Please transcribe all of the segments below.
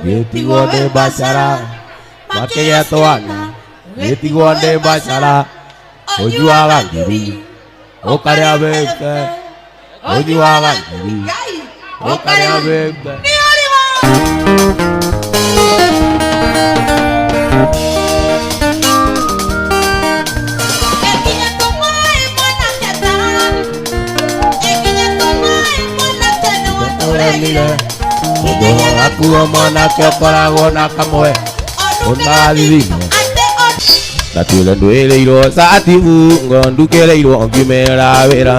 Getigonde basara, makanya tuana. Getigonde basara, ojualan diri. Okarya beke, ojualan diri. Okarya beke. Aku mana kepala gona kamu ona divino Tatulan due leiro saat ibu ngondu ke leiro ngimera vera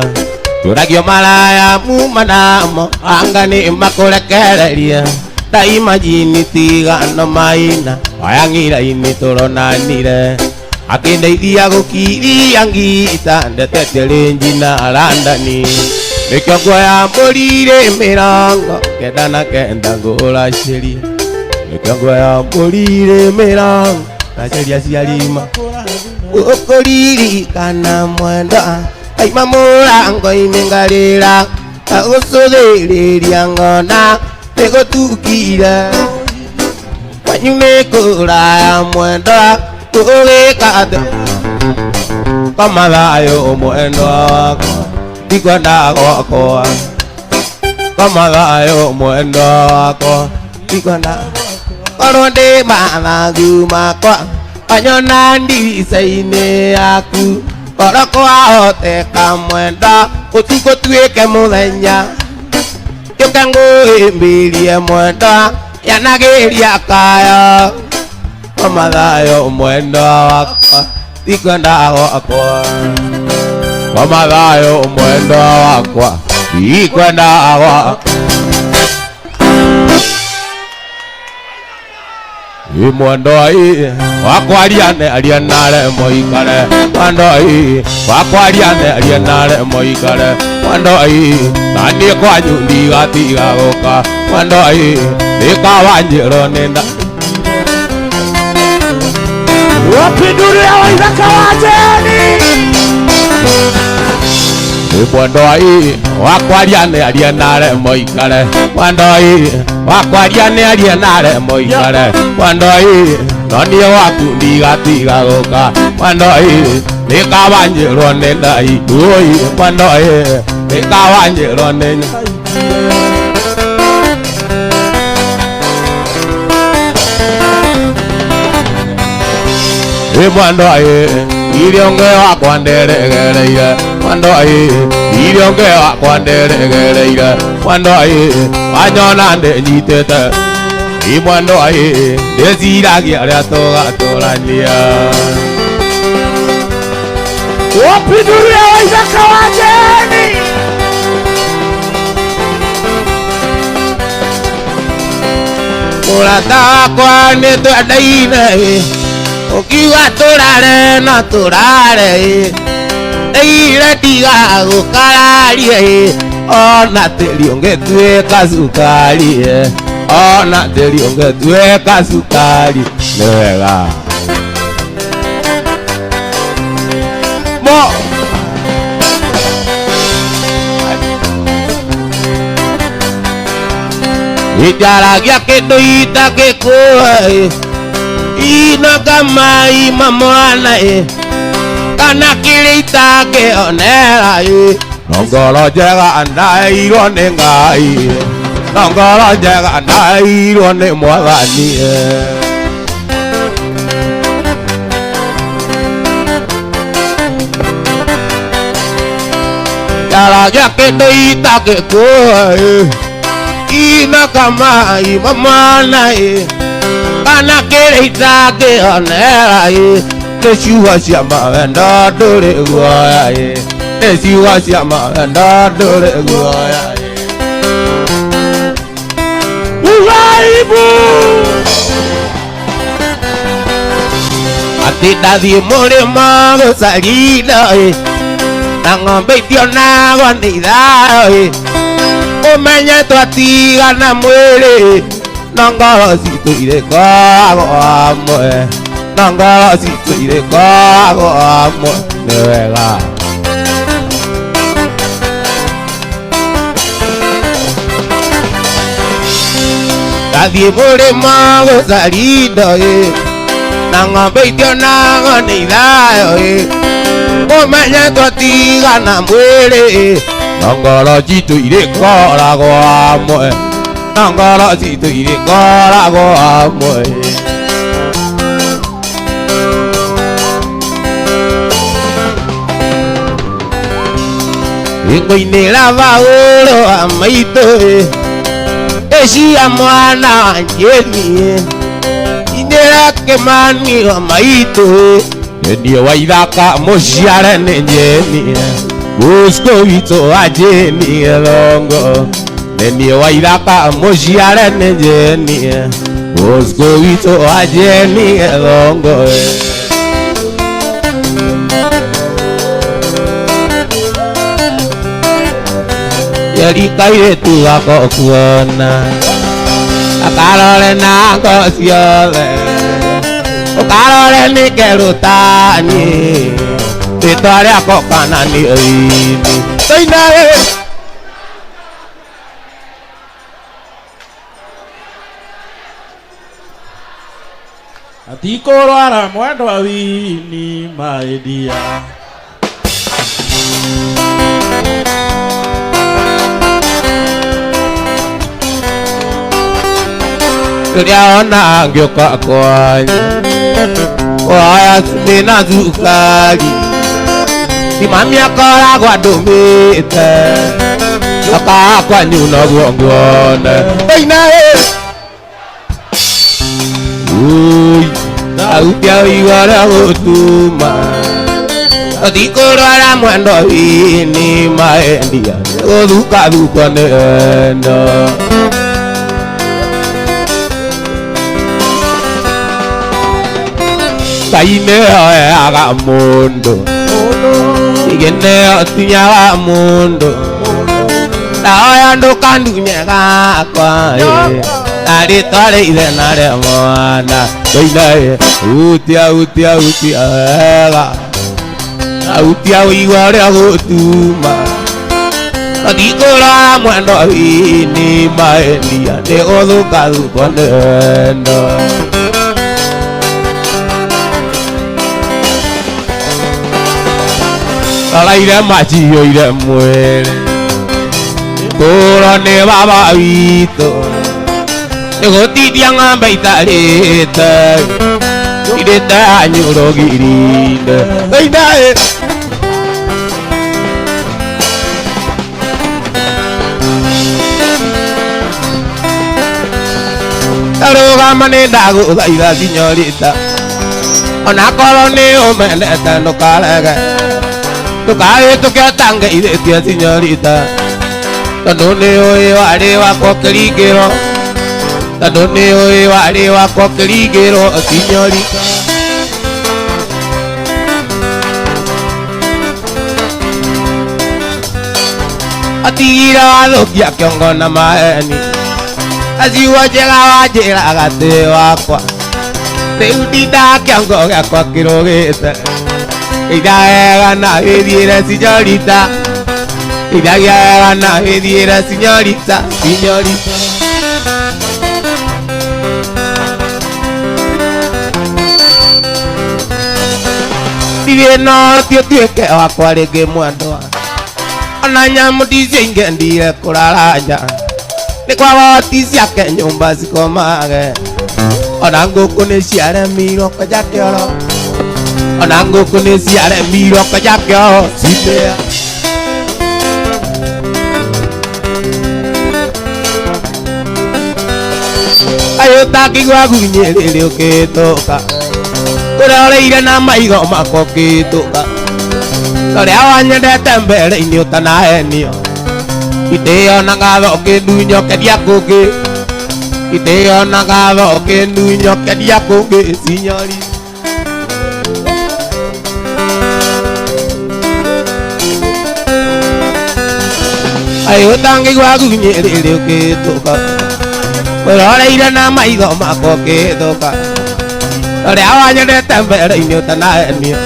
Turagio malaya mu mana mo angani makole keleria Ta imagini tiga no maina Ayangira ini torona nire Akinde dia go kiri yangi ita ndetetelenjina alandani Mekyo goya morire mirango Kedana kenda gola sheria Mekyo goya morire mirango Na sheria sialima Ukoriri kana mwenda Aima murango imengarira Agosoderi angona Tego tukira Wanyume kura mwenda Uwe kade Kamalayo mwenda wako Tikwenda wako Kamalayo mwendo wako Tikwenda Koronde malagu makwa Anyona ndisaine yaku Koroko ahote kamwenda Utuko tuweke muthenya Yukangu imbilie mwenda Yanagiria kaya Kamalayo mwendo wako Tikwenda wako Kamalayo mwendo wakwa Tikwenda wakwa Mwendo wakwa alianare moikare Mwendo wakwa alianare moikare Mwendo nani kwa nyundi gatiga goka Mwendo nikawanjiro nenda Wapinduria waithaka wajeni Mwendo wakwa alianare moikare Mwendo wakwa alianare moikare Mwendo nani wakundi gatiga goka Mwendo nikawanjiro nenda Mwendo nikawanjiro nenda Mwendo ilionge wakwa nderegereire Mwendo ilionge wakwa nderegereire Mwendo wanyona ndenyitete Mwendo ndeciragia aria tugaturania Wapinduria waithaka wajeni Murata wakwa nitwendaine Ukiuga turare no turare Eire tiga gukararie Ona tĩri ũngĩtuĩka cukari Ona tĩri ũngĩtuĩka cukari Nĩ wega Ijaragia kĩndũ itagĩkũĩ Inoga mai mamwana Kana kĩrĩa itangĩonera Ngoro njega ndairwo nĩ Ngai Ngoro njega ndairwo nĩ Mwathani Ijaragia kĩndũ itagĩkũĩ Inoga mai mamwana Kana kĩrĩa itangĩonera Nĩ ciugo cia mawendo ndũrĩ guoya Nĩ ciugo cia mawendo ndũrĩ guoya Ugaibu Atĩ ndathiĩ mũrĩmo gũcaria na ng'ombe itionagwo nĩ ithaũ ũmenye twatigana mwĩrĩ no ngoro citũ irĩkoragwo hamwe no ngoro citũ irĩkoragwo hamwe nĩ wega ngathiĩ mũrĩmo gũcaria indo na ng'ombe itionagwo nĩ ithaũ ũmenye twatigana mwĩrĩ no ngoro citũ irĩkoragwo hamwe no ngoro citũ irĩkoragwo hamwe hingo-inĩ ĩrabaũrwo wa maitũ ĩcia mwana wa Njeni inĩra Kĩmani wa maitũ niĩ wa ithaka mũciare nĩ Njeni Bosco witũ wa Njeni Gĩthongo niĩ wa ithaka mũciare nĩ Njeni Bosco witũ wa Njeni Gĩthongo Yerika yetu gako kuona akarore na ngo ciothe ukarore nĩ kerũtani rĩtwa rĩako kana nĩ oini toina atikũrwara mwendwa wini maidia rĩrĩa ona ngĩũka kwanyu oya ndĩna cukari ti mami akoragwo andũmĩte gĩũka kwanyu noguo nguone oina autia ũigua ũrĩa gũtuma ũtikũrwara mwendwa wini maendia gũthukathukwo nĩ eno Ngai nĩoyaga mũndũ ningĩ nĩotunyaga mũndũ ndahoya ndũkandunye gakwa na rĩtwa rĩa ithe na rĩa mwana Ngai hutia wega hutia ũigua ũrĩa gũtuma ũtikũrwara mwendwa wini maendia nĩ gũthũkathukwo nĩ eno Alaire machiũire mwĩrĩ kũrwo nĩ baba witũ nĩ gũtithia ng'ombe itarĩte irĩte anyũrũgirinde Ngai tarũgama nĩ ndagũthaitha sinyorita ona korwo nĩ ũmenete ndũkarege ndũkahĩtũke tangeithĩtie sinyorita tondũ nĩ ũĩ warĩ wakwa kĩringĩro tondũ nĩ ũĩ warĩ wakwa kĩringĩro sinyorita atigire wathũkia kĩongo na maheni aciuo njega wanjĩraga tĩ wakwa rĩu ndindaga kĩongo gĩakwa kĩrũgĩte Ida wega na wĩthiĩre sinyorita Idagia wega na wĩthiĩre sinyorita Ndirĩ no ti ũtuĩke wakwa rĩngĩ mwendwa ona nyamũ ndiciaingĩendire kũrara nja nĩ kwagoti ciake nyũmba cikomage ona ngũkũ nĩ ciaremirwo kwenja kĩoro ona ngũkũ nĩ ciaremirwo kwenja kĩoro citĩa ayũ ũtangĩigua gunyĩrĩrĩ ũkĩhĩtũka kũrĩa ũrĩire na maitho makwa ũkĩhĩtũka ũrĩa wanyendete mbere-inĩ ũtanahenio itĩĩona ngatho ũkĩndunyokeria kũngĩ itĩĩona ngatho ũkĩndunyokeria kũngĩ sinyori ai utangi gwa gunyerere ukituka uroreire na maitho mako ukituka uria wanyendete mbere-ini utanahenio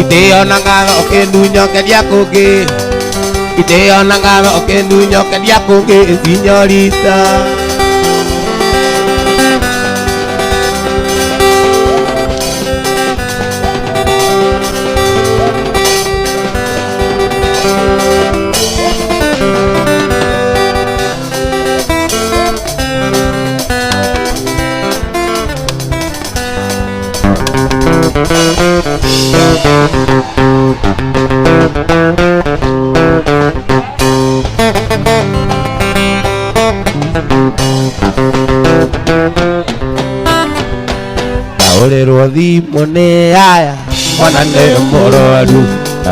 itĩo na ng'ano ũkĩndunyokeria kũngĩ itĩo na ng'ano ũkĩndunyokeria kũngĩ sinyorita Orero thimo nĩ aya ona nĩ mũrwaru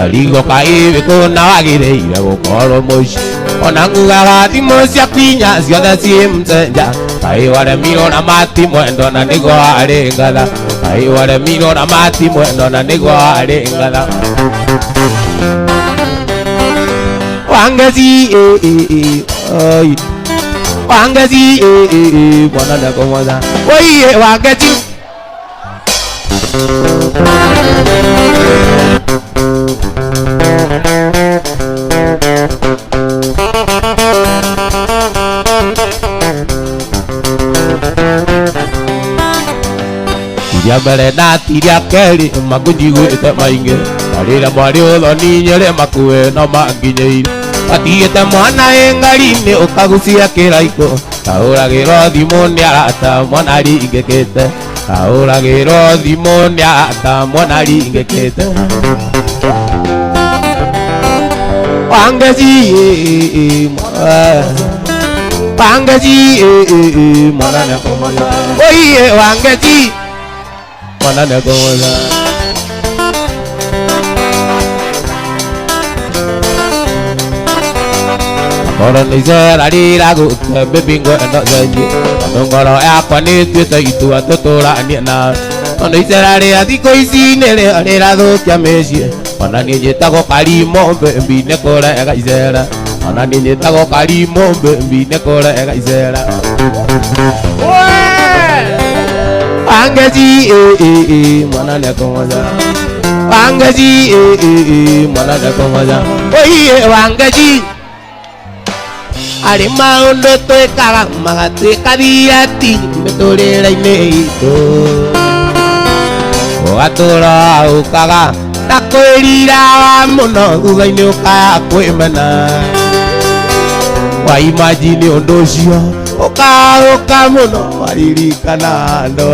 arigo kaĩ wĩkũna wagĩrĩire gũkorwo mũici ona ngugaga thimũ ciaku inya ciothe ciĩ mcenja kaĩ waremirwo na mati mwendo na nĩguo warĩ ngatha kaĩ waremirwo na mati mwendo na nĩguo warĩ ngatha wangeci oi wangeci mwana ndakomoza oiye wangeci tiria mbere na tiria keri makunjiguĩte maingĩ arĩra mwarĩ ũthoni nyere makuwe no manginyĩire watigĩte mwana ĩngari-inĩ ũkagucia kĩraiko kaũragĩrwo thimũ nĩ arata mwana ringĩkĩte kaũragĩrwo thimũ nĩ arata mwana ringĩkĩte wangeci wangeci mwana nĩakomoza oiye wangeci mwana nĩakomoza Ngoro nĩ icera rĩragũte mbĩmbĩ ngwendo cenjie tondũ ngoro yakwa nĩ ĩtuĩte itua tũtũranie nawe ona icera rĩa thikũ ici nĩrĩo rĩrathũkia mĩciĩ ona niĩ njĩtagwo Karimũ mbĩmbi nĩ kũrega icera ona niĩ njĩtagwo Karimũ mbĩmbi nĩ kũrega icera wangeci mwana nĩakomoza wangeci mwana nĩakomoza oiye wangeci arĩ maũndũ twĩkaga magatuĩka thiati mĩtũrĩre-inĩ itũ ũgatũra ũkaga na kwĩrira mũno thutha-inĩ ũkaya kwĩmena waimagine ũndũ ũcio ũkaũka mũno waririkana andũ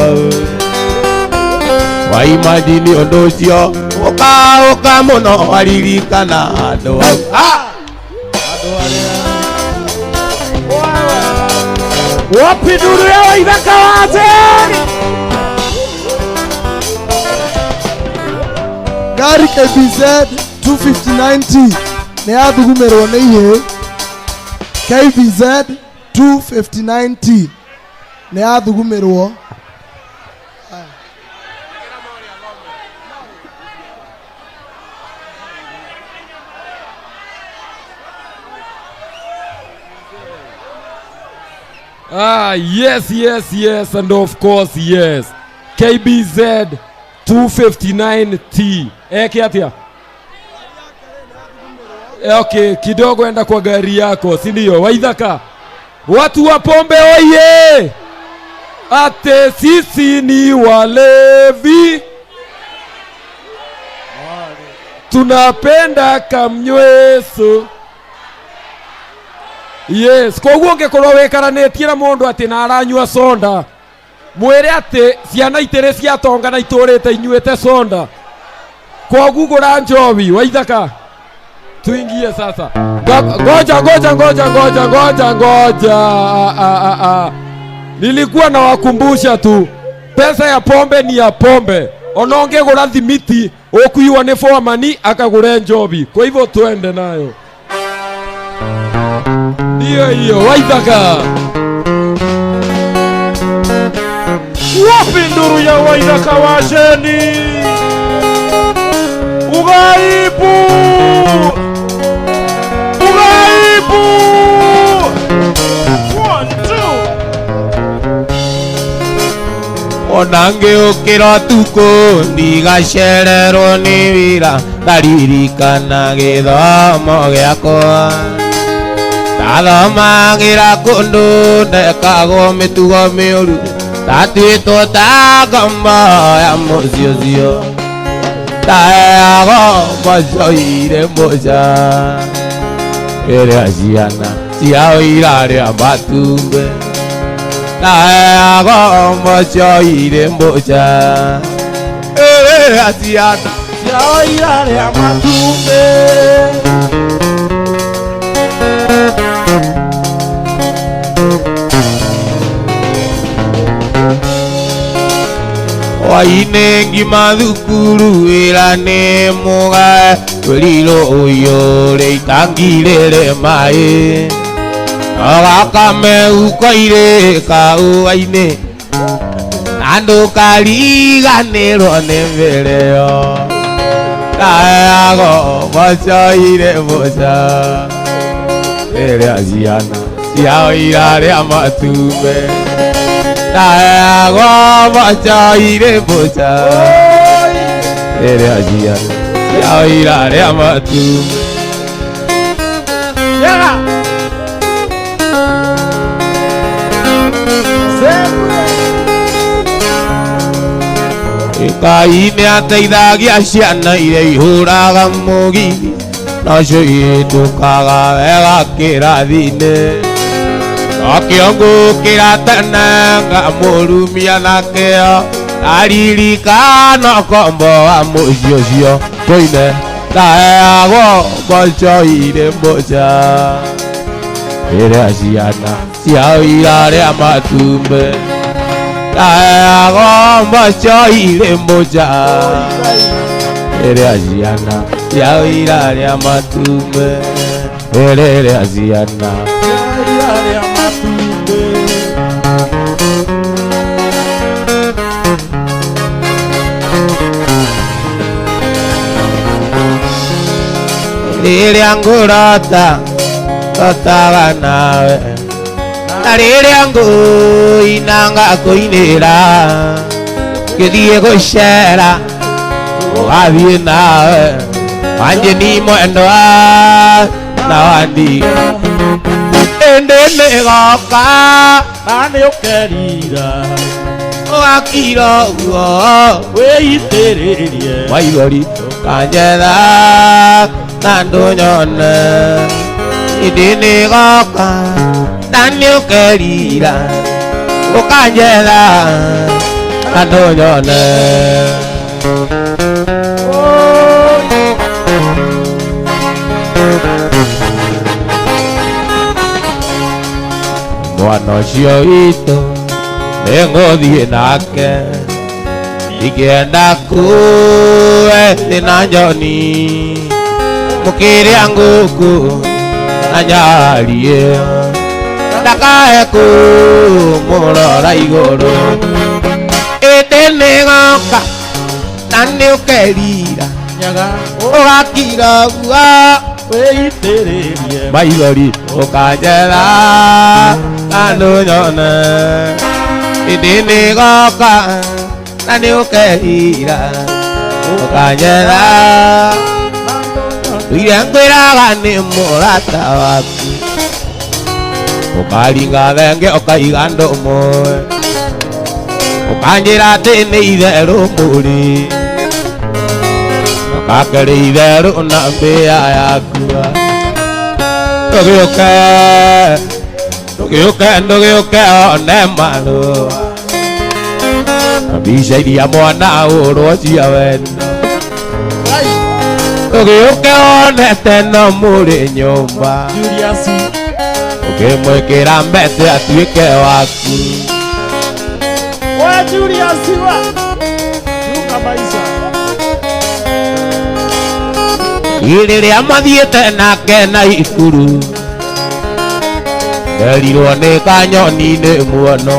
waimagine ũndũ ũcio ũkaũka mũno waririkana andũ wapi nduru ya Waithaka wate Gari KBZ 259T nĩ yathugumirwo nĩ ihĩ KBZ 259T nĩ yathugumirwo Yes, and of course, yes. KBZ 259T. Kiatia? Okay, kidogo enda kwa gari yako, si ndio? Waithaka. Watu wa pombe oye! Ate sisi ni walevi. Tunapenda kamnyweso. Yes, koguo ngekorwo wikaranĩtie na mũndũ atĩ na aranyua sonda mwĩre atĩ ciana itĩrĩ ciatonga na itũrĩte inyuĩte sonda koguo gũra njobi Waithaka tuingie sasa ngoja nilikuwa na wakumbusha tu pesa ya pombe ni ya pombe ona ũngĩgũra thimiti ũkuiwa nĩ foreman akagũre njobi kwa hivyo tuende nayo hiyo Waithaka wapi nduru ya Waithaka washeni ugaibu onangeũkĩra ũtukũ ndigacererwo nĩ wĩra ndaririkana gĩthomo gĩakwa ndathomagĩra kũndũ ndekagwo mĩtugo mĩũru ndatuĩtwo ta ngombo ya mũciĩ ũcio ndaheagwo mboco irĩ mbũca ĩrĩa ciana ciao irarĩa matumbĩ ndaheagwo mboco irĩ mbũca ĩrĩa ciana ciao irarĩa matumbĩ hwaĩ-inĩ ngima thukuru wĩra nĩ mũgae wĩrirũ ũiyũrĩ itangi rĩrĩ maĩ ogaka mehuko-irĩ kaũa-inĩ na ndũkariganĩrwo nĩ mĩrĩo ndaheagwo mboco irĩ mbũca rĩrĩa ciana ciao irarĩa matumbĩ ndaheagwo mboco irĩ mbũca rĩrĩa ciana ciao irarĩa matumbĩ Ngai nĩ ateithagia ciana iria ihũraga mũgini nacio ihĩtũkaga wega kĩrathi-inĩ nokĩo ngũkĩra tene ngamũrumia na kĩo ndaririkana ũkombo wa mũciĩ ũcio tũine ndaheagwo mboco irĩ mbũca rĩrĩa ciana ciao irarĩa matumbĩ ndaheagwo mboco irĩ mbũca rĩrĩa ciana ciao irarĩa matumbĩ rĩrĩa ciana irarĩa matumbĩ rĩrĩa ngũrota ngotaga nawe na rĩrĩa ngũina ngakũinĩra ngĩthiĩ gũcera ũgathiĩ nawe wanjĩni mwendwa na wandiga ĩndĩ nĩgoka na nĩũkerira ũgakira ũguo wĩitĩrĩrie waithori kanjetha na ndũnyone ĩndĩ nĩgoka na nĩũkerira ũkanjetha na ndũnyone mwana ũcio witũ nĩngũthiĩ nake ingĩenda kuwe thĩna njoni mũkĩrĩa ngũkũ na nyariĩ ndakahe kũmũrora igũrũ ĩndĩ nĩgoka na nĩũkerira ũgakira guo wĩitĩrĩrie maithori ũkanjetha na ndũnyone ĩndĩ nĩgoka na nĩũkerira ũkanjetha ire ngwĩraga nĩ mũrata waku ũkaringa thenge ũkaiga ndũmwe ũkanjĩra atĩ nĩ itherũ mũrĩ ũkakĩrĩ itherũ na mbĩa yakua ndũgĩũke one marũa mbica iria mwana ũrwo cia wendo ndũgĩũke onete no mũrĩ nyũmba ũkĩmwĩkĩra mbete atuĩke waku rĩrĩa mathiĩte nake na ikuru erirwo nĩ kanyoni nĩ muono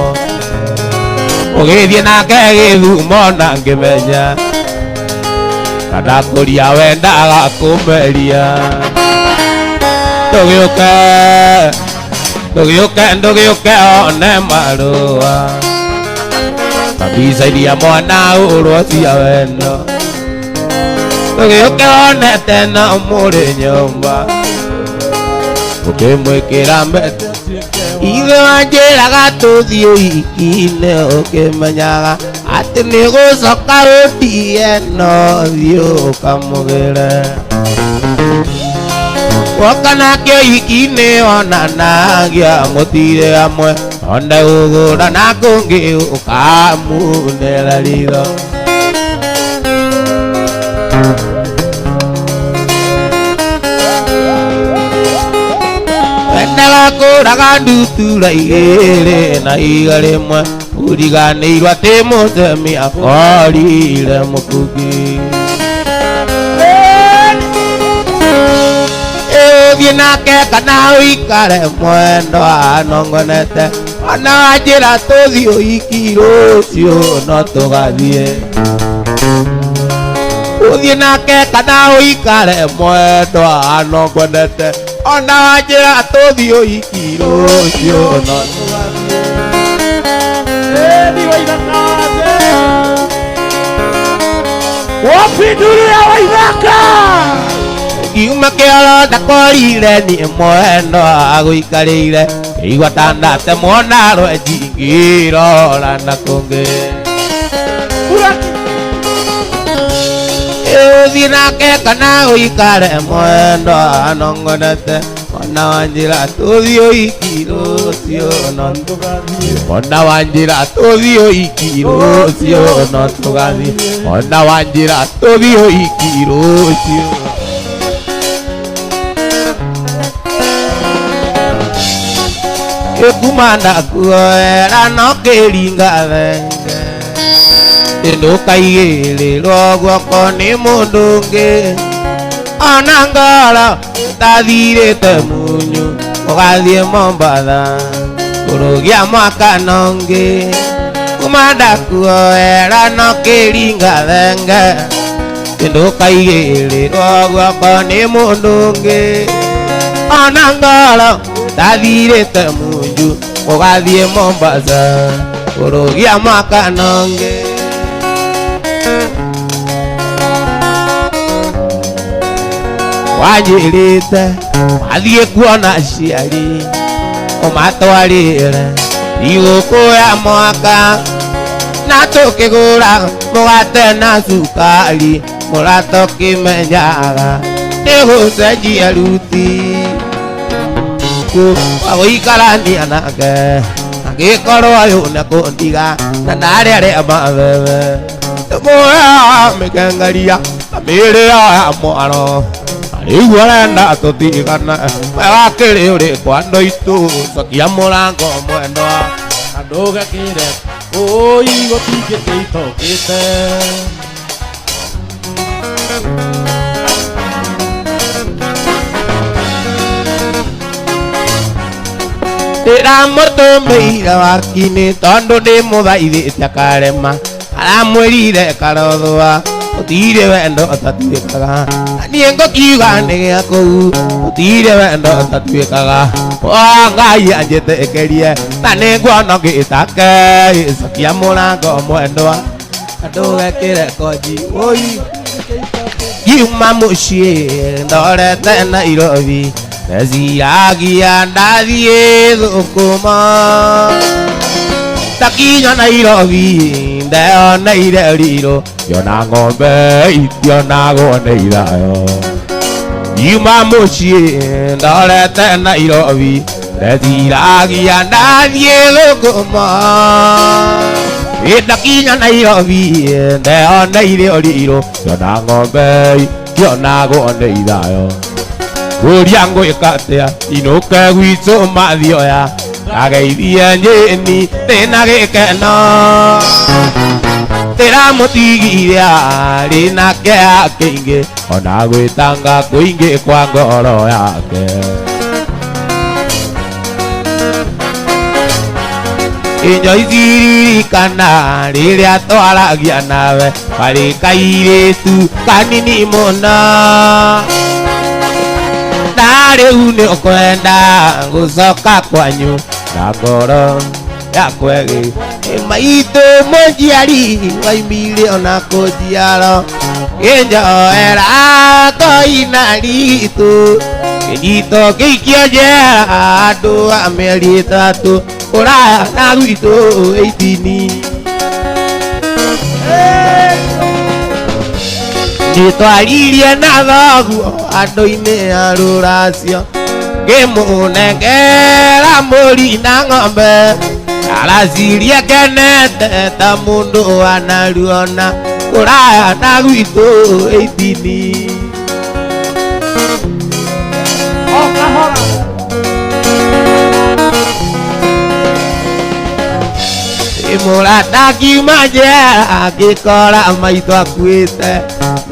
ũgĩthiĩ nake gĩthumo na ngĩmenya kadakũria wendaga kũmeria ndũgĩũke one marũa kabisa iria mwana urwo cia wendo tugĩũkĩonete na mũrĩ nyũmba ũkĩmwĩkĩra mbete ithe wanjĩraga tũthiĩ ũhiki-inĩ ũkĩmenyaga atĩ nĩ gũcoka ũthiĩ no thiĩ ũkamũgĩre woka nake ũhiki-inĩ onanagia mũtirĩ hamwe onde ũgũra na kũngĩ ũkamunĩra ritho wendaga kũraga ndutura igĩrĩ na iga rĩmwe ũriganĩirwo atĩ mũtemia akorire mũkuki ũthiĩ nake kana ũikare mwendo anongonete ona wanjĩra tũthiĩ ũhiki rũciũ no tũgathiĩ ũthiĩ nake kana ũikare mwendo anongonete ona wanjĩra tũthiĩ ũhiki rũciũ no tũgathiĩ wapinduria Waithaka kiuma kĩoro ndakorire niĩ mwendo agũikarĩire igua tandate mwona rwenji ngĩrora na kũngĩ ũthiĩ nake kana ũikare mwendo anongonete ona wanjĩra tũthiĩ ũhiki rũciũ no tũgathiĩ ona wanjĩra tũthiĩ ũhiki rũciũ no tũgathiĩ ona wanjĩra tũthiĩ ũhiki rũciũ kumanda kuoera no kĩringa thenge ndũkaigĩrĩrwo guoko nĩ mũndũ ũngĩ ona ngoro tathirĩte munyu ũgathiĩ Mombatha kũrũgia mwaka nongĩ kumanda kuoera no kĩringa thenge ndũkaigĩrĩrwo guoko nĩ mũndũ ũngĩ ona ngoro tathirĩte munju ũgathiĩ Mombatha kũrũgia mwaka nongĩ wanjĩrĩte wathiĩ kuona aciari ũmatwarĩre thigũkũ ya mwaka na tũkĩgũra mũgate na cukari mũrata ũkĩmenyaga nĩ gũcenjia ruti agũikarania nake angĩkorwo ũyũ nĩ kũndiga na narĩa rĩa mabebe mũoya mĩkengeria na mĩĩrĩ ya mwaro rĩu arenda tũtigana wakĩrĩ ũrĩ kwa ndũitũ cokia mũrango mwendwa na ndũgakĩre ũi gũtingĩkĩitũkĩte ndĩramũtũmĩire wakinĩ tondũ ndĩmũthaithĩte akarema aramwĩrire karothwa ũtirĩ wendo ũtatuĩkaga na niĩ ngũkiuga nĩ gĩa kũu ũtirĩ wendo ũtatuĩkaga Ngai anjĩtĩkĩrie na nĩ nguona ngĩtake cokia mũrango mwendwa na ndũgekĩre konji ũi ngiuma mũciĩ ndorete Nairobi ndeciragia ndathiĩ thũkũma takinya Nairobi ndeyoneire rirũ ngĩona ng'ombe itionagwo nĩ ithayo ngiuma mũciĩ ndorete Nairobi ndeciragia ndathiĩ thũkũma ndakinya Nairobi ndeyoneire rirũ ngĩona ng'ombe itionagwo nĩ ithayo Guria ngwĩka atĩa inũke gwitũ mathioya ngageithie nyĩni ndĩna gĩkeno ndĩramũtigire arĩ nake akĩingĩ ona gwĩtanga kũingĩ kwa ngoro yake inyo iziririkana rĩrĩa twaragia nawe karĩ kairĩtu kanini mũno rĩu nĩ ũkwenda gũcoka kwanyu na ngoro yakwa maitũ mũnjiari waimire ona kũnjiaro kĩnjoera koina ritũ kĩnyito gĩikio njera andũ a mĩeri ĩtatũ kũraya na gwitũ 18 nĩtwaririe na thoguo andũ-inĩ a rũracio ngĩmũnengera mũri na ng'ombe aracirie kenete ta mũndũ anaruona kũraya na gwitũ 18 mũrata kiuma njera ngĩkora maitũ akuĩte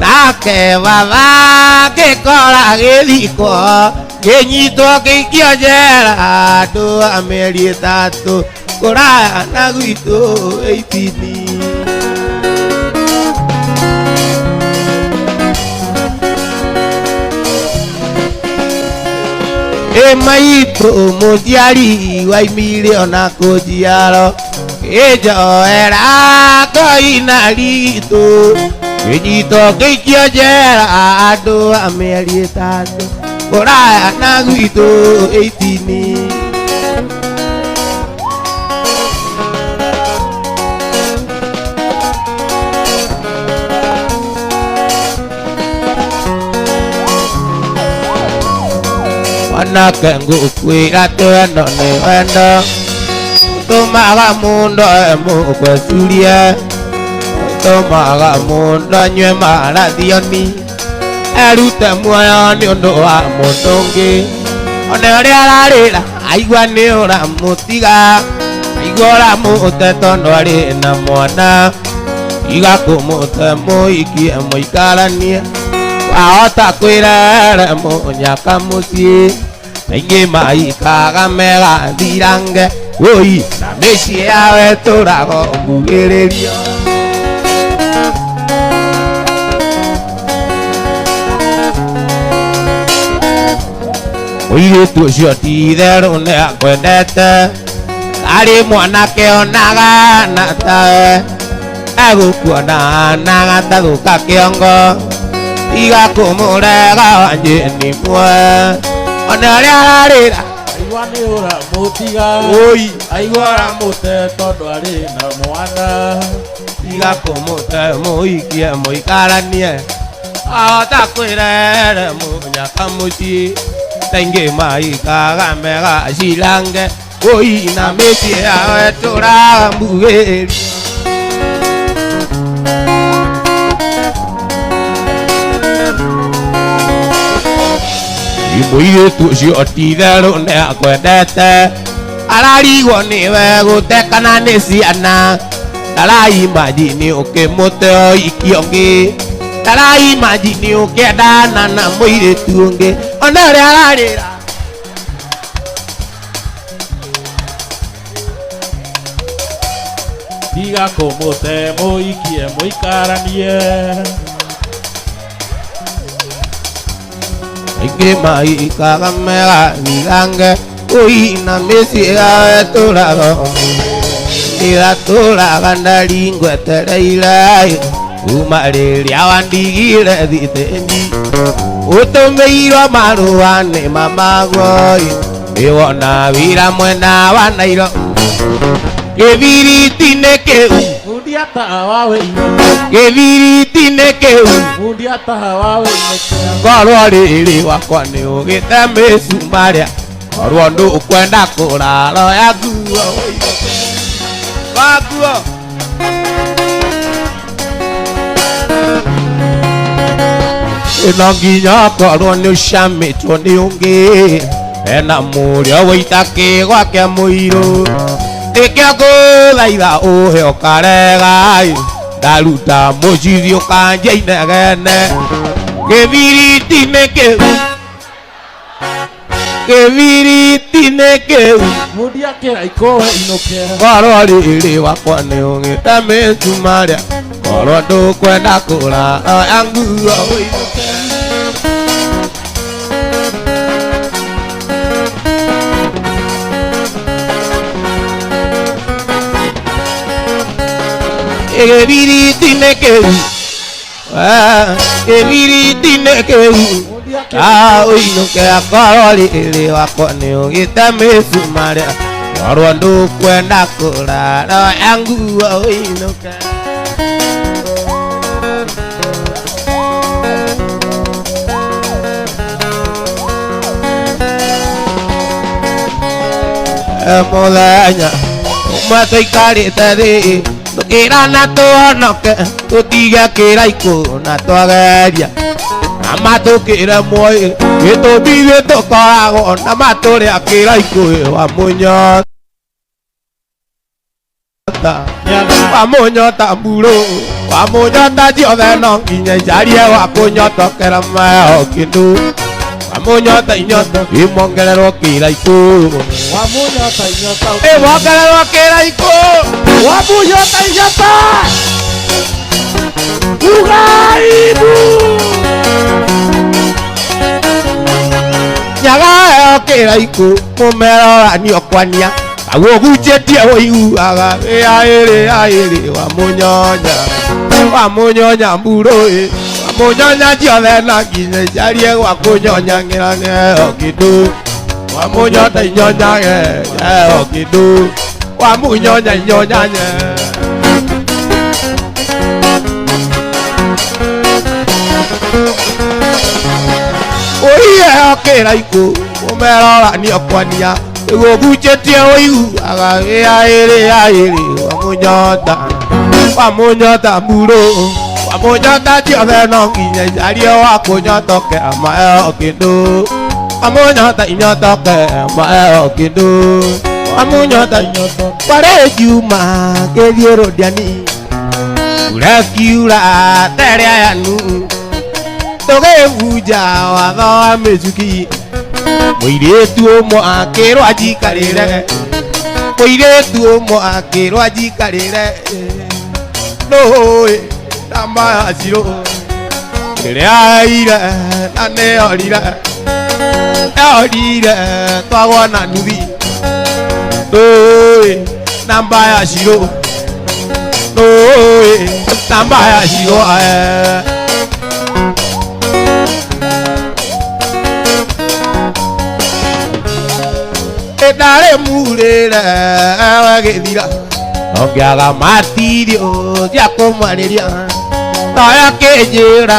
nake baba ngĩkora gĩthikwo ngĩnyitwo ngĩikio njera andũ a mĩeri ĩtatũ kũraya na gwitũ 18 maitũ mũnjiari waimire ona kũnjiaro kĩnjoera koina ritũ kĩnyito gĩikio njera andũ a mĩeri ĩtatũ kũraya na gwitũ 18 wanake ngũkwĩra twendo nĩ wendo tũmaga mũndũ emũgwecurie tũmaga mũndũ anyue marathioni erute muoyo nĩ ũndũ wa mũndũ ũngĩ ona ũrĩa ararĩra aigua nĩ ũramũtiga aigua ũramũte tondũ arĩ na mwana iga kũmũte mũikie mũikaranie wahota kwĩrere mũnyaka mũciĩ aingĩ maikaga megathirange woi na mĩciĩ yawe tũrago mbugĩrĩrio mũirĩtu ũcio ti itherũ nĩ akwendete arĩ mwanake onaga na tawe egũkuona na gatagũka kĩongo iga kũmũrega wanjĩni mwe ona ũrĩa ararĩra aigua nĩ ũramũtiga aigua ũramũte tondũ arĩ na mwana iga kũmũte mũikie mũikaranie ahota kwĩrere mũnyaka mũciĩ taingĩ maikaga megacirange oi na mĩciĩ yawe tũrambugĩria mũirĩtu ũcio ti itherũ nĩ akwendete ararigwo nĩwe gũtekana nĩ ciana ndaraimagini ũkĩmũte oikia ũngĩ ndaraimagini ũkĩendana na mũirĩtu ũngĩ ona ũrĩa ararĩra tiga kũmũte mũikie mũikaranie aingĩ maikaga megathirange oi na mĩciĩ yawe tũrago igatũraga ndaringwetereire kuma rĩrĩa wandigire thitĩni ũtũmĩirwo marũa nĩ mamagoi nĩwona wĩra mwena wa Nairobi kĩbiriti-inĩ kĩu mundia tawa wĩinũke kĩbiriti-inĩ kĩu mundia tawa wĩinũke korwo rĩrĩ wakwa nĩ ũgĩte mĩcumarĩa korwo ndũkwenda kũrara ya nguo waguo ĩno nginya korwo nĩ ũcamĩtwo nĩ ũngĩ ena mũrĩa wĩita kĩgwa kĩa mũirũ nĩkĩo ngũthaitha ũhe ũkaregai ndaruta mũcithi ũkanjia inegene kĩbiriti-inĩ kĩu mundia kĩraiko wĩinũke korwo rĩrĩ wakwa nĩ ũgĩte mĩcumarĩa korwo ndũkwenda kũrara ya nguo wĩinũke Ebiriti nekeu Ebiriti nekeu Oino ke akoroli ili wakone ugita mesumaria Orwandu kwenda kulala yangu oino ke Mulanya Umatoi kari tadi Tukira na tuonoke Tutiga kira iku na tuageria Nama tukira moi Gitu bibi tukorago Nama turia kira iku Wa munyota Wa munyota mburo Wa munyota jiove nonginya Jarie wa kunyota kera meo kindu Wamunyota inyota imongererwo kiraiko Wamunyota inyota imongererwo kiraiko Wamunyota inyota Ugaibu Nyagayo kiraiko Mumerora niokwania Awo guchetie woiguaga Aere wamunyonya Wamunyonya mburo Wamunyonya jiothe na nginya Jarie gwa kunyonya ng'eo kindu Wamunyota inyonya ng'eo kindu Wamunyonya inyonyanye Oiye kiraiko Mumerora niokwania Ego guchetie woiguaga Aere Wamunyota mburo Wamunyota jiothe no nginya Jarie wa kunyotoke maeo kindu Wamunyota inyotoke maeo kindu Wamunyota inyotoke Pare juma Gethie rodiani Ura kiura Terea yanu Tugebuja watho wa micuki Muiretu umwe akirwo ajikarire Muiretu umwe akirwo ajikarire Noe Namba asiro Kiria ire Nane orire Orire Twagwa na nuthi Noe Namba asiro Noe Namba asiro Dare murere wagethira Ongiaga matirio cia kumariria Toya kinjira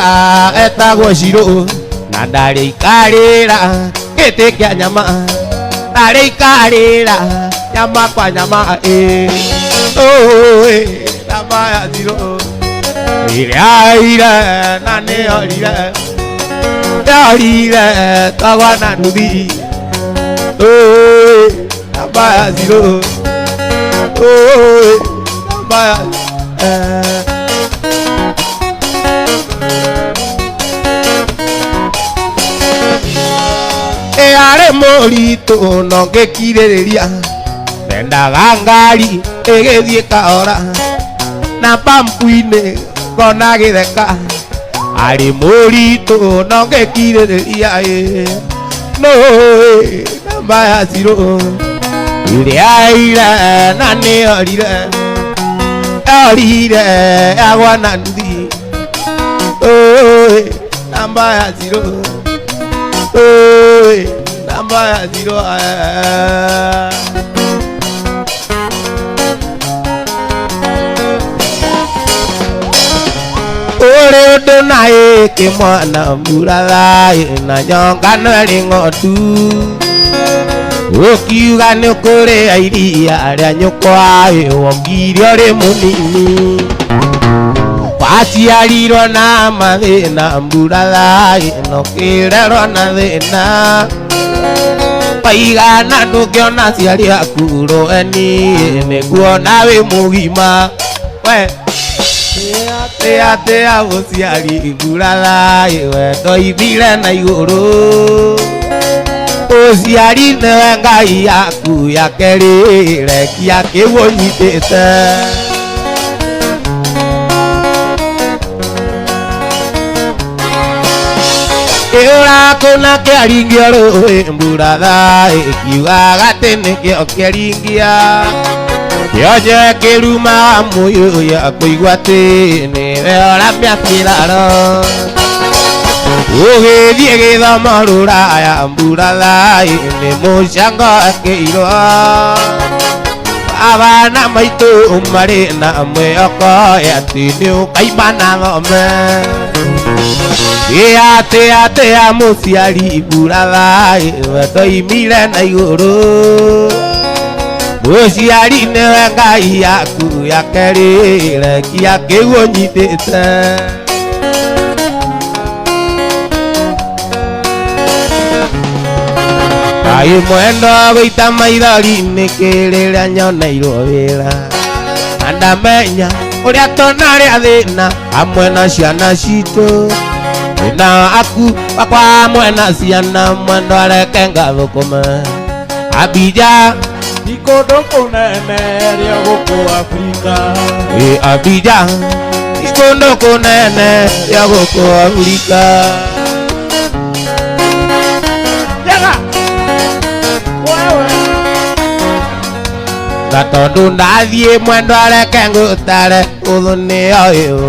etagwo Shiro Na ndari ikarira giti kia nyama Ndari ikarira nyama kwa nyama Namba ya Shiro Iria ire nane orire Orire twagwa na nuthi Namba ya Shiro Namba ya Eare morito no ngekiriria Mendaga ngari egethie kahora Na pampu-ine ngona githeka Ari morito no ngekiriria Noe Namba ya Shiro Iria ire nane orire Orire agwa na nuthi Namba ya Shiro Namba ya Shiro Ore undu nae kimwana mburathae Na nyongano ri ng'ondu Ukiuga ni ukuria iria ria nyukwa wongire uri munini Waciarirwo na mathina mburathae No kirerwo na thina Waigana ndungiona ciari aku roeni Niguona wi mugima We Tea muciari mburathae Wendo ithire na iguru Uciari niwe Ngai yaku ya keri Rekia kiu unyitite Kiura kuna kiaringia rũĩ mburathaĩ Kiugaga atĩ nĩkĩo kĩaringia Yoje kiruma muyo ya kuigwate ni ora miakiraro Uge diege da marura ya mbura lai ni mushanga keiro Abana maitu marina me oko ya tinu kaimana ngome Ate amuciari mbura lai doi mire na iguru Muciari niwe ngai yaku yakerire kia kiuo nyitite Ai mwendo guita maithori nikirira nyoneirwo wira Andamenya uria tona ria thina amwe na ciana citu na aku wakwa amwe na ciana mwendo areke ngathukuma Abija Ikondo kunene ria guku Afrika Abija ikondo kunene ria guku Afrika Na tondu ndathie mwendo areke ngutare uthu ni oyo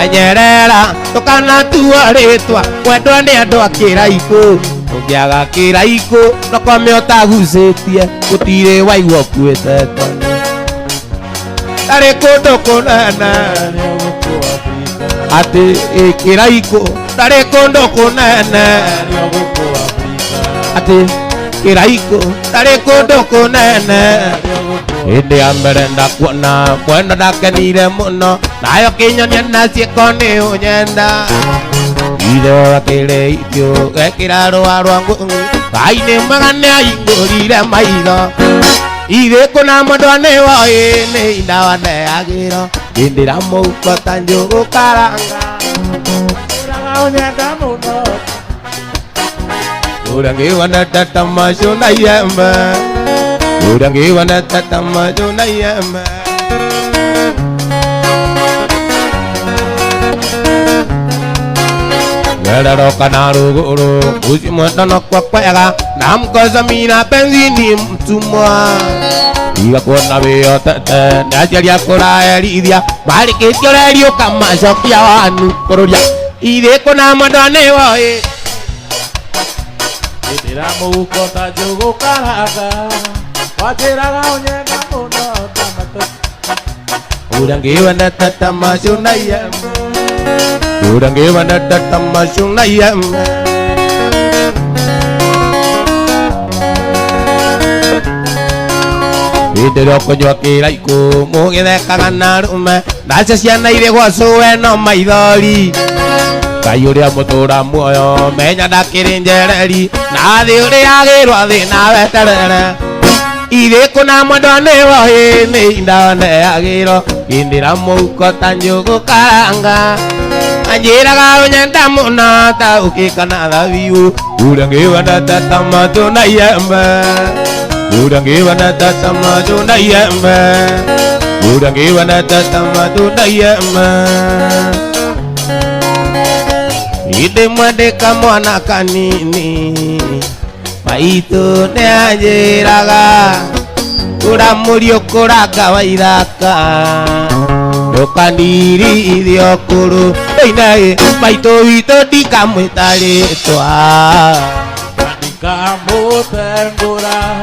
Enyerera tukana tuo ritwa mwendo ni andu a kiraiku Ungiaga kiraiku nokome utagucitie gutire waigua kuite toni Tari kundu kunene ati kiraiku tari kundu kunene ati kiraiku tari kundu kunene Indi ambere ndakuona mwendo ndakenire muno nayo kinyonia na cieko ni unyenda Iro akire ikyo gekira rwa rwangu Ngai ni magane aingurire maitho Ithe kuna mundu ni woi ni indawa neagiro Indira muko ta njugu karanga Iraga unyenda muno Urangiwa na tatamashu na yembe Urangiwa na tatamashu na yembe Ngerero na ruguru Uzi mwendo no kwa kwega Na mkoza mina benzini mtumwa Iga kuona vio tete Najaria kura erithia Marikitio rerio kama shokia wanu Kururia Ithe kuna mwendo ni woi Indira muko ta njugu karanga Wajiraga unyenda muno tamato Urangiwa na tatamashu na yembe Urangiwa na tatamashu na yembe Indira kunywa kiraiku mugithekaga na rume Nacio ciana ire gwacuwe no maithori Ngai uria mutura muoyo menya ndakiri njereri Na thi uria agirwo thina weterere Ithe kuna mwendo ni woi ni indawa neagiro Indira muko ta njugu karanga Anjiraga unyenda muno ta ukika na thabiu Urangiwa na tatamatu na yembe Urangiwa na tatamatu na yembe Urangiwa na tatamatu na yembe Ide mwandika mwana kanini Maitu ne anjiraga Uramurio kuranga wa ithaka Ndukaniri ithio kuru Oinae maitu witu ndikamwita ritwa Ndikamutengura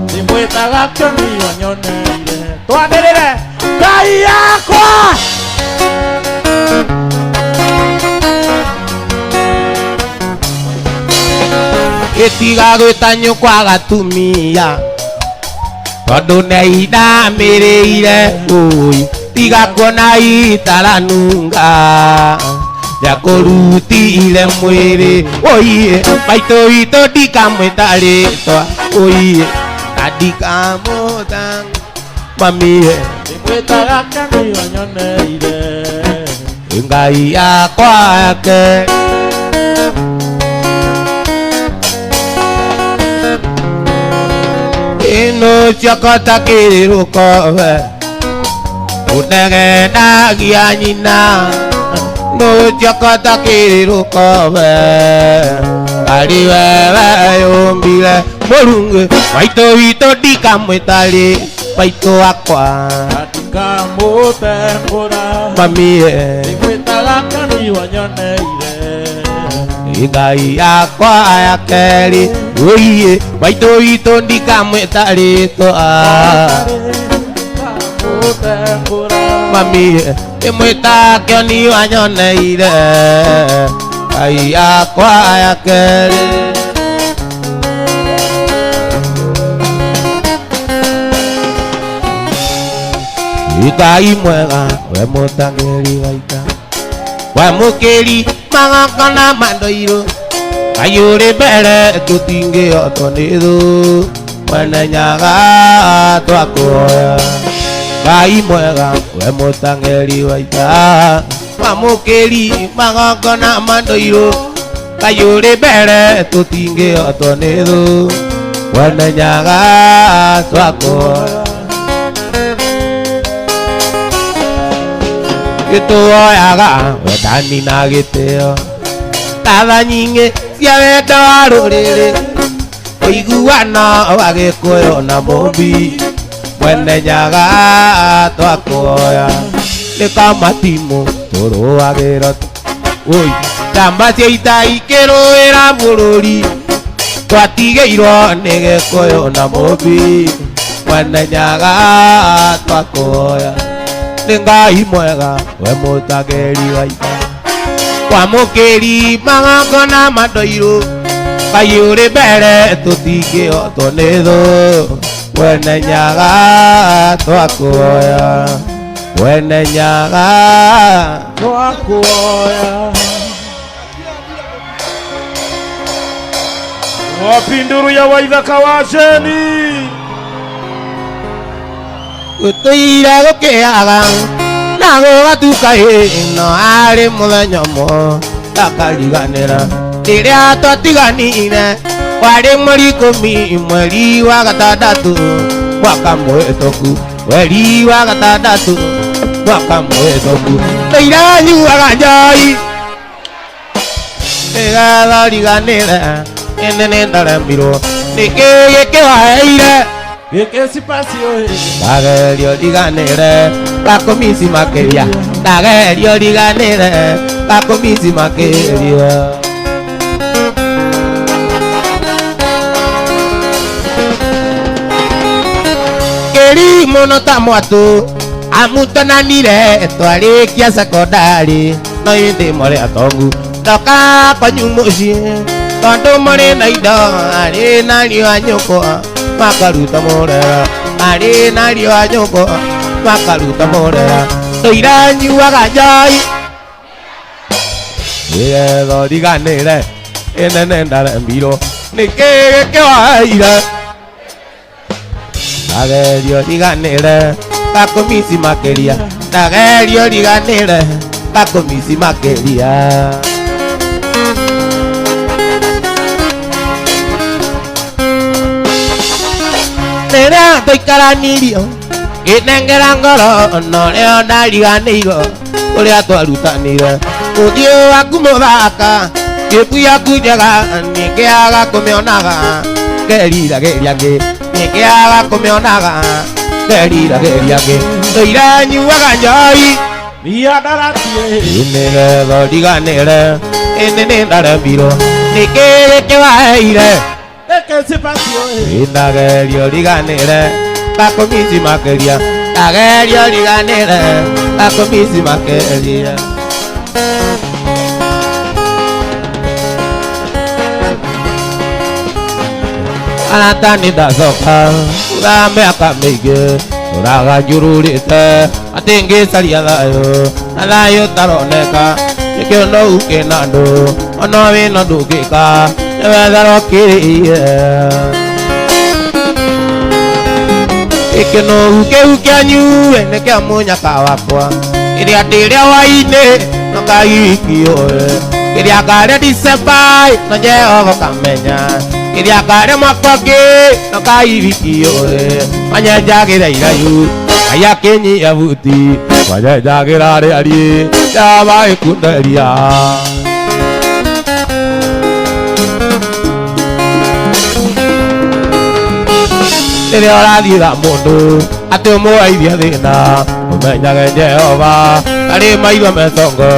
Ndimwitaga kionio nyoneire Twanirire Ngai yakwa Itiga gwita nyukwa gatumia Tondu neindamirire Ui tiga kuona itaranunga Yakurutire mwiri Oiye maitu witu ndikamwita ritwa Oiye na ndikamutanga Mamie Ndimwitaga kionio nyoneire Ngai yakwa yake Ino chakata kirukowe Utegenagia nyina No chakata kirukowe Kari wewe yumbile Murungu Maitu witu ndikamwita ritwa Baito wakwa Atika mutembura Mamie Nikwitaga kani wanyoneire Ngai yakwa ya keri Uiye Baito ito ndikamwita ritwa Mamie Imwita kioni wanyoneire Ngai yakwa ya keri Ngai mwega we mutangeri waita we mukiri magakana mandoiro Ngai uri mbere tutingihotwo ni thu mwene nyaga twakuoya Ngai mwega we mutangeri waita we mukiri magakana mandoiro Ngai uri mbere tutingihotwo ni thu mwene nyaga twakuoya Gituoyaga wendani na gitio Tatha nyingĩ cia wendo wa rũrĩrĩ Ũiguano wa Gĩkũyũ na Mũmbi Mwene nyaga twakuoya Nĩ kamatimu tũrũagĩra Njamba cia ita ikĩrũĩra bũrũri Twatigĩirwo nĩ Gĩkũyũ na Mũmbi Mwene nyaga twakuoya Nĩ Ngai mwega we mutangeri waita Kwa mukiri magakona mandoiro Ngai uri mbere tutingihotwo nĩ thu Mwene nyaga twakuoya Mwene nyaga twakuoya Wapi nduru ya Waithaka wa Jeni Gũtũire gũkĩaga na gũgatuka ĩno arĩ mũthenya ũmwe takariganĩra rĩrĩa twatiganire warĩ mweri 10 mweri wa gatandatũ mwaka mũhĩtũku mweri wa gatandatũ mwaka mũhĩtũku nĩiranyuaga njohi nĩgetha riganĩre ĩnĩ nĩndaremirwo nĩkĩ gĩkĩwaheire Gĩkĩ pasio Ndagerio riganĩre gakomisi makĩria Ndagerio riganĩre gakomisi makĩria Kĩri mũno ta mwatũ amutananire twarĩkia sekondari no ĩndĩ mũrĩ atongu ndoka kwanyu mũciĩ tondũ mũrĩ na indo arĩ na riũa nyũkwa makaruta mũrera arĩ na riũa nyũkwa makaruta mũrera ndũiranyuaga njohi nĩgetha riganĩre ĩnene ndaremirwo nĩkĩ gĩkĩwaheire Ndagerio riganĩre gakomisi makĩria Ndagerio riganĩre gakomisi makĩria Rĩrĩa tũikaranirio ngĩnengera ngoro norĩo ndariganĩirwo ũrĩa twarutanire Mũthiũ waku mũthaka kĩpu yaku njega nĩngĩaga kũmĩonaga ngeriragĩria ngĩ nĩngĩaga kũmĩonaga ngeriragĩria ngĩ ndũiranyuaga njohi Niandaratie nĩgetha riganĩre ĩnĩ nĩndaremirwo nĩkĩ gĩkĩwaheire Gĩkĩ pasio Ndagerio riganĩre gakomisi makĩria Ndagerio riganĩre gakomisi makĩria Arata nĩndacoka thutha mĩaka mĩingĩ tũraga njururĩte atĩ ngĩcaria thayũ na thayũ taroneka nĩkĩo no uke na andũ ona wĩna ndũngĩka nĩwetherwo kĩrĩire Ikĩnũgu kĩu kĩanyue nĩkĩa mũnyaka wakwa kĩrĩa ndĩrĩa hwainĩ no kagikioe kĩrĩa karĩa December no Jehova kamenya kĩrĩa karĩa mwaka ũngĩ no kagikioe manyenjagĩra iraihu Ngai akĩnyia buti manyenjagĩra rĩariĩ Jehova agĩkunderia rĩrĩa ũrathiĩra mũndũ ate muaithia thina umenyage Jehova kari maitho metongo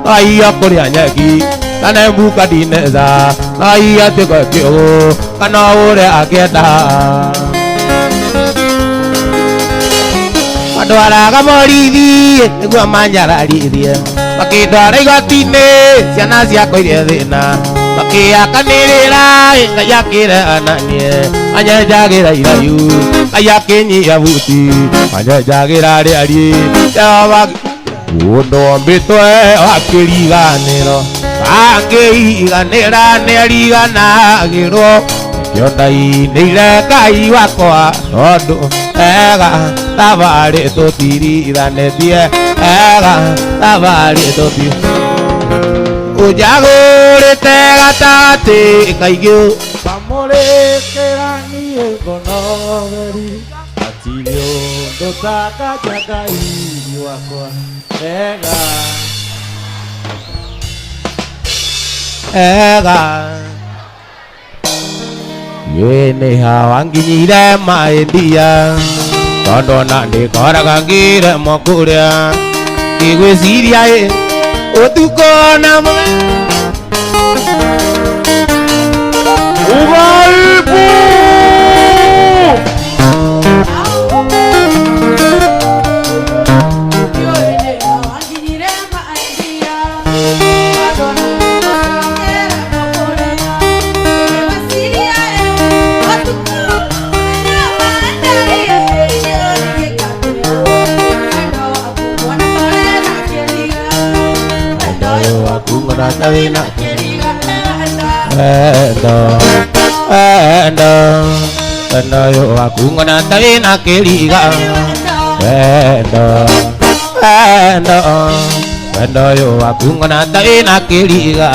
ai akuria nyeki kana mbuka dineza ai ate kwa kio kana ure akenda adwaraga morithi niguo manjararithie makindwara igoti-inĩ ciana ciakwa iria thĩna makĩakanĩrĩra Ngai akĩrehananie anyenjagĩra iraihu Ngai akĩnyia buti anyenjagĩra rĩari Jehova ũndũ mbĩtwe akĩriganĩro akĩiganĩra nĩariganagĩrwo kĩonda-inĩ Ngai wakwa tondũ ega thabarĩ tũtirithanĩtie ega thabarĩ ũnjagũrĩte gatagatĩ kaingĩ bamũrĩkĩra niĩ ngonoveri atirĩ ũndũ takanja Ngai wakwa ega nĩ hawa nginyire mahĩndia tondũ ona ndĩkoraga ngĩremwo kũrĩa ngĩgwĩciria ũtukũ na Ugaibu Tawina endo yo aku ngona tawina keliga endo yo aku ngona tawina keliga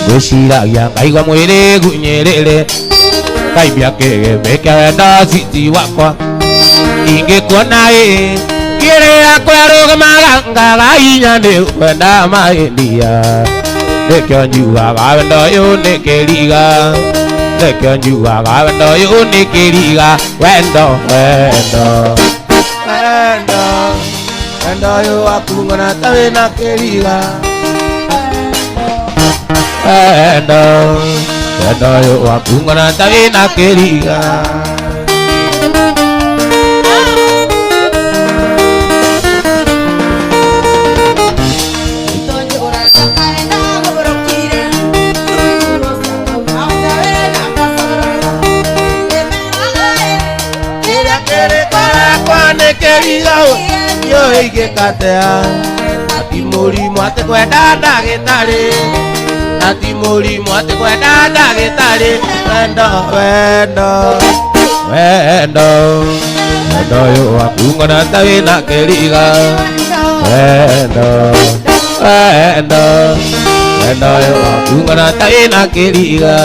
gwĩciragia ngaigua mwĩrĩ gunyĩrĩrĩ ngaibia kĩgĩmbĩ kĩa wendo citi wakwa ingĩkuona kĩrĩa kwerũgamaga ngaga hinya nĩ kwenda mahĩndia nĩkĩo njugaga wendo ũyũ nĩ kĩriga nĩkĩo njugaga wendo ũyũ nĩ kĩriga wendo ũyũ waku ngona ta wĩna kĩriga wendo ũyũ waku ngona ta wĩna kĩriga yo ingĩkatea ati mũrimũ atĩ kwenda ndagĩtarĩ ati mũrimũ atĩ kwenda ndagĩtarĩ wendo ũyũ waku ngona ta wĩna kĩriga wendo ũyũ waku ngona ta wĩna kĩriga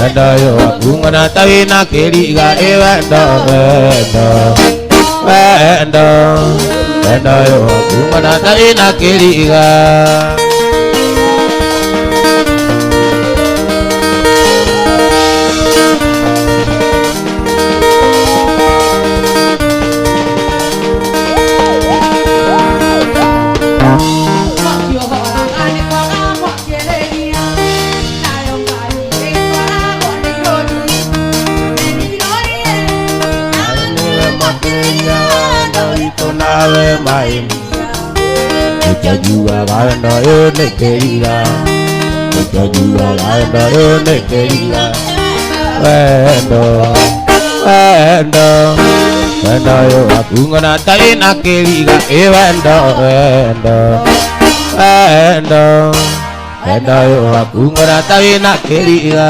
wendo yo aku ngona ta wĩna kĩriga wendo yo aku ngona ta wĩna kĩriga Ukijuaga wendo ũyũ nĩ kĩriga ukijuaga wendo ũyũ nĩ kĩriga wendo wendo wendo yo akungona taina kiriga wendo wendo wendo wendo yo akungona taina kiriga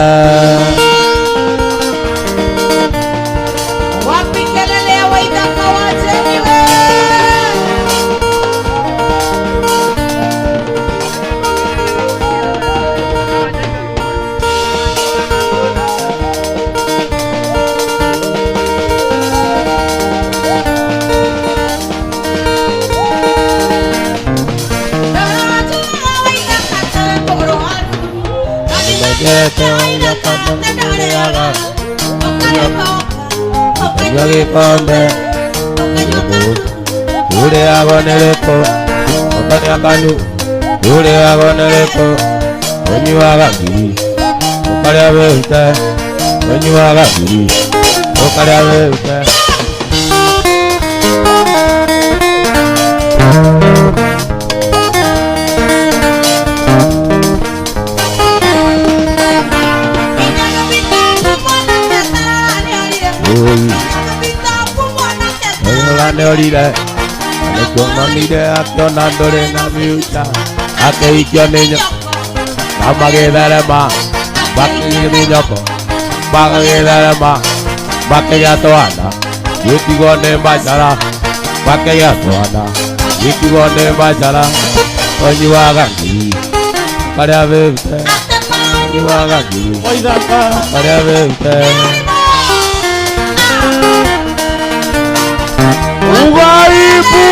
Yagi kombe, ure agonereko, okane akanu, ure agonereko, onyu agagiri, okare abeute, onyu agagiri, okare abeute. Orire, alekoma mire akiona ndore na miuta, akeikio niño, amagitherema, bakiri nyoko, bagagitherema, bakeyatwana, gĩtigwo nĩ mbacara, bakeyatwana, gĩtigwo nĩ mbacara, onyuaga ngiri, karĩa wĩrute, onyuaga ngiri, karĩa wĩrute. Ugaibu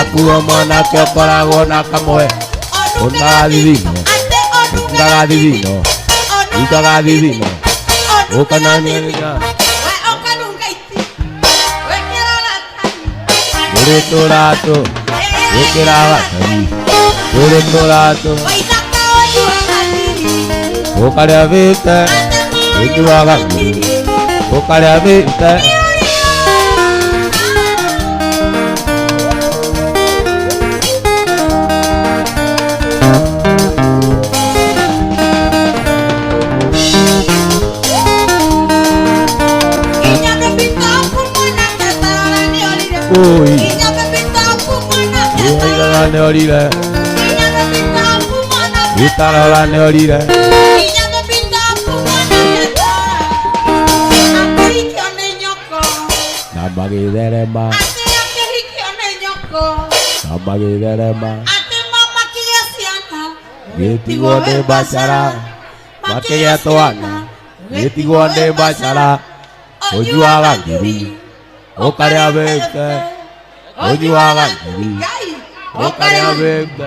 aku mwana ke koragwo na kamwe undagadithino ukananirira uri turato wikiragatari uri turato ukarĩa wĩte wĩnyuaga ngiri ukarĩa wĩte Orire Itarora ne orire Nabagitherema gĩtigwo nĩ mbacara makĩgĩatwana gĩtigwo nĩ mbacara ũnyuaga ngiri ũkarĩa wĩte ũnyuaga ngiri ukarĩa wĩte